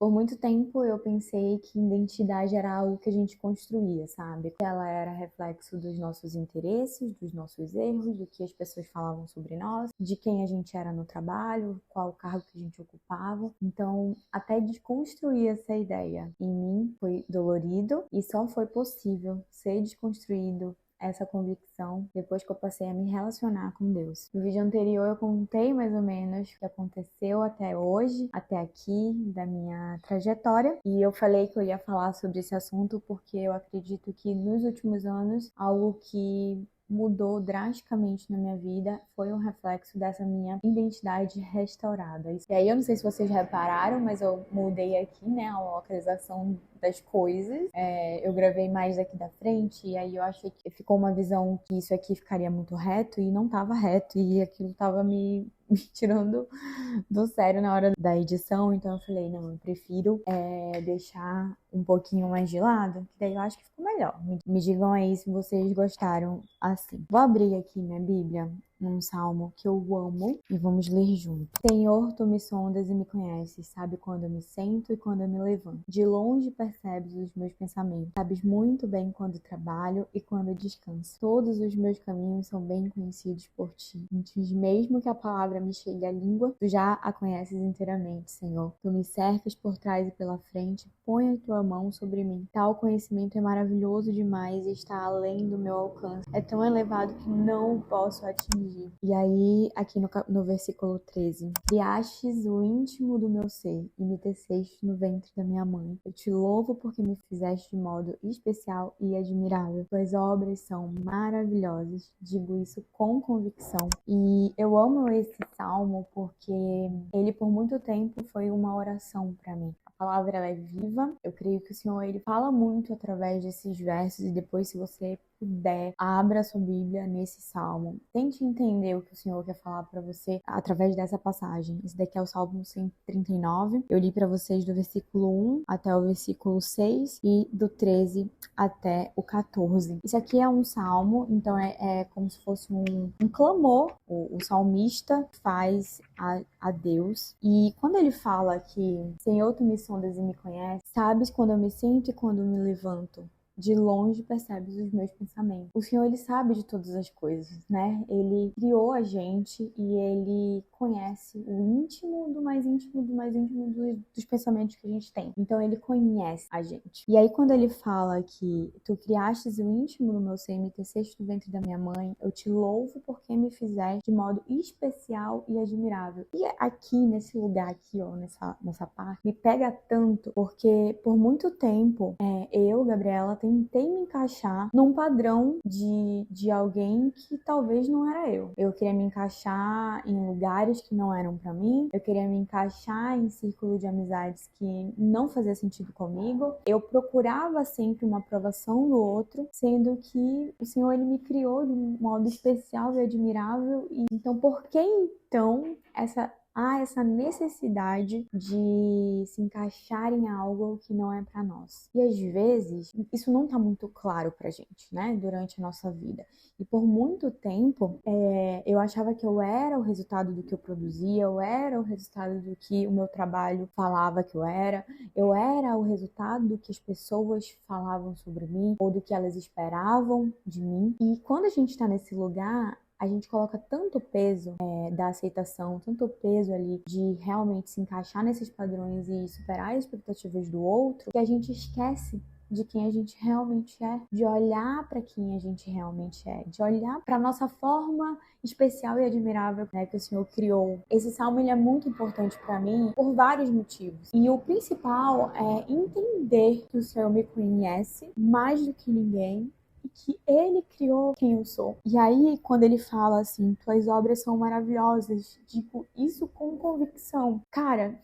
Por muito tempo eu pensei que identidade era algo que a gente construía, sabe? Que ela era reflexo dos nossos interesses, dos nossos erros, do que as pessoas falavam sobre nós, de quem a gente era no trabalho, qual o cargo que a gente ocupava. Então, até desconstruir essa ideia em mim foi dolorido e só foi possível ser desconstruído essa convicção depois que eu passei a me relacionar com Deus. No vídeo anterior eu contei mais ou menos o que aconteceu até hoje, até aqui, da minha trajetória, e eu falei que eu ia falar sobre esse assunto porque eu acredito que nos últimos anos, algo que mudou drasticamente na minha vida foi um reflexo dessa minha identidade restaurada. E aí eu não sei se vocês repararam, mas eu mudei aqui, né, a localização das coisas. Eu gravei mais daqui da frente e aí eu achei que ficou uma visão que isso aqui ficaria muito reto e não tava reto e aquilo tava me tirando do sério na hora da edição, então eu falei, não, eu prefiro deixar um pouquinho mais de lado, que daí eu acho que ficou melhor. Me digam aí se vocês gostaram assim. Vou abrir aqui minha Bíblia num salmo que eu amo e vamos ler junto. Senhor, tu me sondas e me conheces, sabe quando eu me sento e quando eu me levanto. De longe percebes os meus pensamentos, sabes muito bem quando trabalho e quando descanso. Todos os meus caminhos são bem conhecidos por ti. Antes mesmo que a palavra me chegue à língua, tu já a conheces inteiramente, Senhor. Tu me cercas por trás e pela frente, põe a tua mão sobre mim. Tal conhecimento é maravilhoso demais e está além do meu alcance. É tão elevado que não o posso atingir. E aí, aqui no versículo 13, criastes o íntimo do meu ser e me teceste no ventre da minha mãe. Eu te louvo porque me fizeste de modo especial e admirável. Tuas obras são maravilhosas, digo isso com convicção. E eu amo esse salmo porque ele por muito tempo foi uma oração para mim. A palavra ela é viva, eu creio que o Senhor ele fala muito através desses versos e depois se você puder, abra a sua Bíblia nesse salmo. Tente entender o que o Senhor quer falar para você através dessa passagem. Esse daqui é o Salmo 139. Eu li para vocês do versículo 1 até o versículo 6 e do 13 até o 14. Isso aqui é um salmo, então é como se fosse um clamor. O salmista faz a Deus. E quando ele fala que Senhor, tu me sondas e me conheces, sabes quando eu me sento e quando eu me levanto. De longe percebes os meus pensamentos. O Senhor, ele sabe de todas as coisas, né? Ele criou a gente e ele conhece o íntimo do mais íntimo do mais íntimo dos pensamentos que a gente tem. Então, ele conhece a gente. E aí, quando ele fala que tu criastes o íntimo do meu ser e me teceste no ventre da minha mãe, eu te louvo porque me fizeste de modo especial e admirável. E aqui, nesse lugar aqui, ó, nessa parte, me pega tanto porque por muito tempo, eu, Gabriela, tentei me encaixar num padrão de alguém que talvez não era eu. Eu queria me encaixar em lugares que não eram pra mim. Eu queria me encaixar em círculo de amizades que não fazia sentido comigo. Eu procurava sempre uma aprovação do outro, sendo que o Senhor ele me criou de um modo especial e admirável. E então, por que então há essa necessidade de se encaixar em algo que não é para nós. E às vezes, isso não tá muito claro pra gente, né? Durante a nossa vida. E por muito tempo, eu achava que eu era o resultado do que eu produzia, eu era o resultado do que o meu trabalho falava que eu era o resultado do que as pessoas falavam sobre mim, ou do que elas esperavam de mim. E quando a gente tá nesse lugar, a gente coloca tanto peso da aceitação, tanto peso ali de realmente se encaixar nesses padrões e superar as expectativas do outro, que a gente esquece de quem a gente realmente é, de olhar para quem a gente realmente é, de olhar para nossa forma especial e admirável, né, que o Senhor criou. Esse salmo ele é muito importante para mim por vários motivos. E o principal é entender que o Senhor me conhece mais do que ninguém, e que ele criou quem eu sou. E aí, quando ele fala assim, tuas obras são maravilhosas, digo isso com convicção. Cara,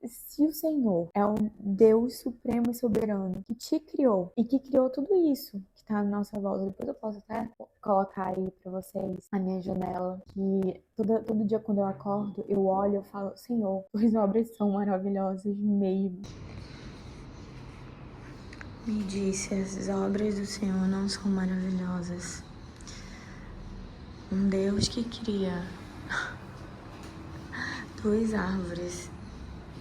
se o Senhor é um Deus supremo e soberano que te criou e que criou tudo isso que tá na nossa volta, depois eu posso até colocar aí pra vocês a minha janela, que todo dia quando eu acordo, eu olho e falo, Senhor, tuas obras são maravilhosas mesmo. Me disse, as obras do Senhor não são maravilhosas. Um Deus que cria duas árvores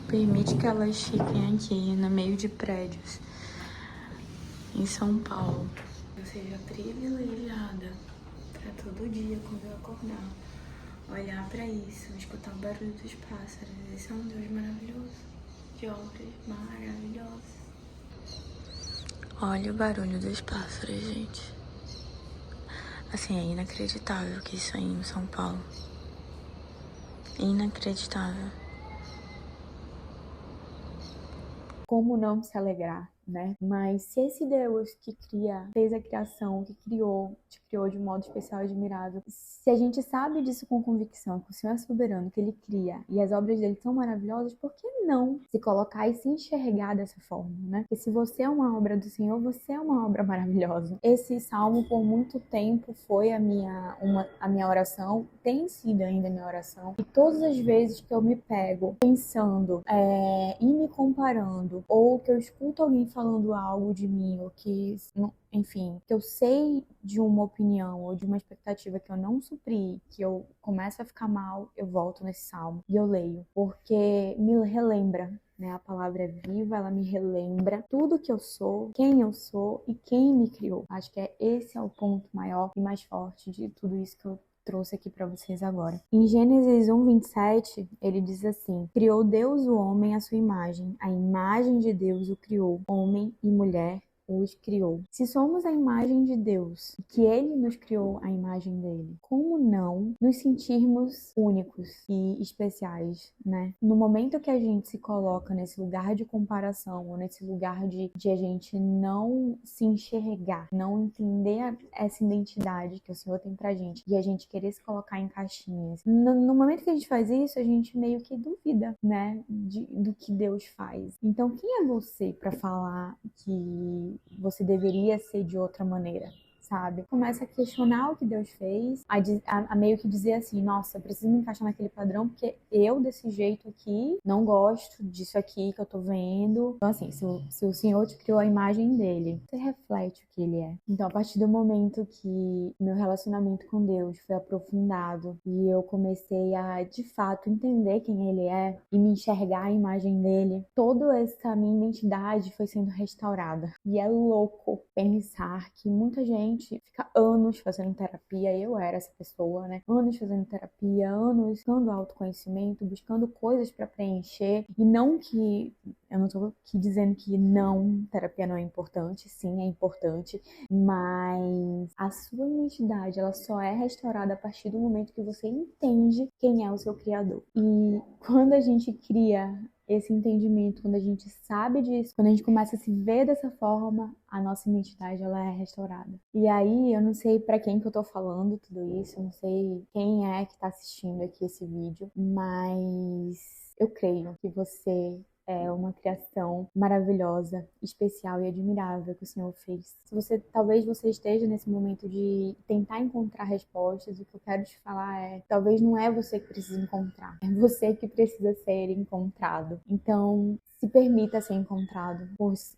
Permite que elas fiquem aqui no meio de prédios em São Paulo. Eu seja privilegiada para todo dia, quando eu acordar, olhar para isso, escutar o barulho dos pássaros. Esse é um Deus maravilhoso, de obras maravilhosas. Olha o barulho dos pássaros, gente. Assim, é inacreditável que isso aí em São Paulo. Inacreditável. Como não se alegrar, né? Mas se esse Deus que fez a criação, que te criou de um modo especial e admirável, se a gente sabe disso com convicção, que o Senhor é soberano, que Ele cria e as obras dele são maravilhosas, por que não se colocar e se enxergar dessa forma, né? Porque se você é uma obra do Senhor, você é uma obra maravilhosa. Esse salmo, por muito tempo, foi a minha oração, tem sido ainda a minha oração. E todas as vezes que eu me pego pensando e me comparando, ou que eu escuto alguém falando algo de mim, ou que, enfim, que eu sei de uma opinião ou de uma expectativa que eu não supri, que eu começo a ficar mal, eu volto nesse salmo e eu leio, porque me relembra, né? A palavra é viva, ela me relembra tudo que eu sou, quem eu sou e quem me criou. Acho que esse é o ponto maior e mais forte de tudo isso que eu trouxe aqui para vocês agora. Em Gênesis 1:27, ele diz assim: criou Deus o homem à sua imagem, a imagem de Deus o criou, homem e mulher os criou. Se somos a imagem de Deus, que Ele nos criou a imagem dele, como não nos sentirmos únicos e especiais, né? No momento que a gente se coloca nesse lugar de comparação, ou nesse lugar de a gente não se enxergar, não entender essa identidade que o Senhor tem pra gente, e a gente querer se colocar em caixinhas, no momento que a gente faz isso, a gente meio que duvida, né, do que Deus faz. Então, quem é você para falar que você deveria ser de outra maneira, sabe? Começa a questionar o que Deus fez, a meio que dizer assim, nossa, eu preciso me encaixar naquele padrão, porque eu, desse jeito aqui, não gosto disso aqui que eu tô vendo. Então, assim, se o Senhor te criou a imagem dele, você reflete o que ele é. Então, a partir do momento que meu relacionamento com Deus foi aprofundado e eu comecei a, de fato, entender quem ele é e me enxergar a imagem dele, toda essa minha identidade foi sendo restaurada. E é louco pensar que muita gente fica anos fazendo terapia, eu era essa pessoa, né? Anos fazendo terapia, anos buscando autoconhecimento, buscando coisas para preencher, e não que eu não tô aqui dizendo que não, terapia não é importante, sim, é importante, mas a sua identidade, ela só é restaurada a partir do momento que você entende quem é o seu criador. E quando a gente cria esse entendimento, quando a gente sabe disso, quando a gente começa a se ver dessa forma, a nossa identidade, ela é restaurada. E aí, eu não sei para quem que eu tô falando tudo isso, eu não sei quem é que tá assistindo aqui esse vídeo, mas eu creio que você é uma criação maravilhosa, especial e admirável que o Senhor fez. Talvez você esteja nesse momento de tentar encontrar respostas, o que eu quero te falar é, talvez não é você que precisa encontrar, é você que precisa ser encontrado. Então, se permita ser encontrado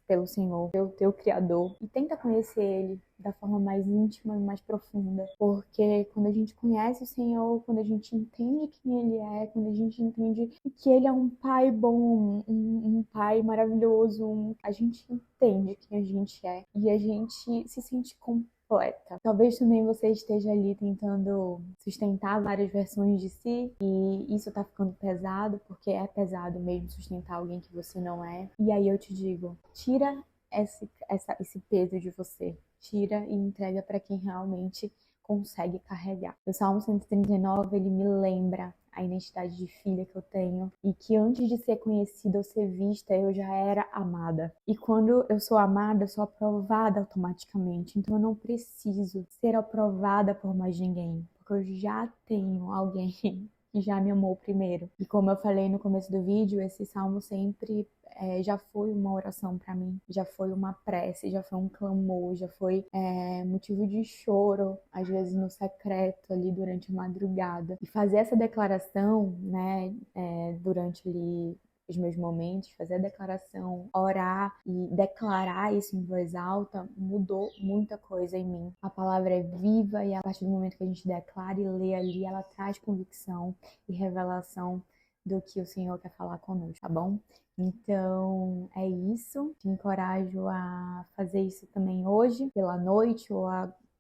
pelo Senhor, pelo teu Criador, e tenta conhecer Ele da forma mais íntima e mais profunda, porque quando a gente conhece o Senhor, quando a gente entende quem Ele é, quando a gente entende que Ele é um Pai bom, um Pai maravilhoso, a gente entende quem a gente é e a gente se sente completa. Talvez também você esteja ali tentando sustentar várias versões de si e isso tá ficando pesado, porque é pesado mesmo sustentar alguém que você não é. E aí eu te digo, tira esse peso de você. Tira e entrega para quem realmente consegue carregar. O Salmo 139, ele me lembra a identidade de filha que eu tenho e que antes de ser conhecida ou ser vista, eu já era amada. E quando eu sou amada, eu sou aprovada automaticamente. Então eu não preciso ser aprovada por mais ninguém, porque eu já tenho alguém que já me amou primeiro. E como eu falei no começo do vídeo, esse salmo sempre já foi uma oração para mim, já foi uma prece, já foi um clamor, já foi motivo de choro, às vezes no secreto ali durante a madrugada. E fazer essa declaração, né, durante ali os meus momentos, fazer a declaração, orar e declarar isso em voz alta, mudou muita coisa em mim. A palavra é viva e a partir do momento que a gente declara e lê ali, ela traz convicção e revelação do que o Senhor quer falar conosco, tá bom? Então, é isso. Te encorajo a fazer isso também hoje, pela noite, ou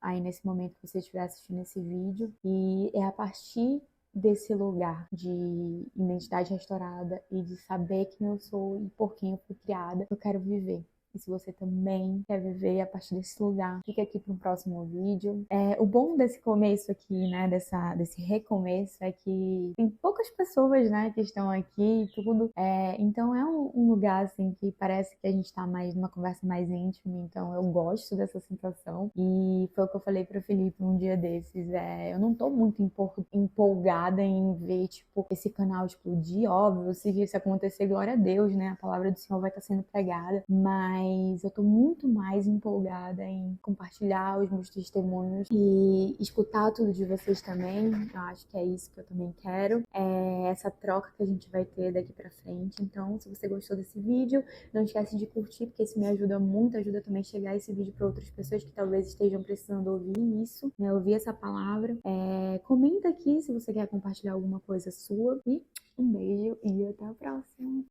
aí nesse momento que você estiver assistindo esse vídeo. E é a partir desse lugar de identidade restaurada e de saber quem eu sou e por quem eu fui criada, eu quero viver. E se você também quer viver a partir desse lugar, fica aqui para um próximo vídeo. O bom desse começo aqui, né, desse recomeço, é que tem poucas pessoas, né, que estão aqui e tudo. Então é um lugar, assim, que parece que a gente tá mais numa conversa mais íntima. Então eu gosto dessa sensação. E foi o que eu falei para o Felipe um dia desses. Eu não tô muito empolgada em ver, tipo, esse canal explodir. Óbvio, se isso acontecer, glória a Deus, né? A palavra do Senhor vai estar sendo pregada. Mas eu tô muito mais empolgada em compartilhar os meus testemunhos e escutar tudo de vocês também. Eu acho que é isso que eu também quero. É essa troca que a gente vai ter daqui pra frente. Então, se você gostou desse vídeo, não esquece de curtir, porque isso me ajuda muito, ajuda também a chegar esse vídeo para outras pessoas que talvez estejam precisando ouvir isso, né? Ouvir essa palavra. Comenta aqui se você quer compartilhar alguma coisa sua. E um beijo e até a próxima!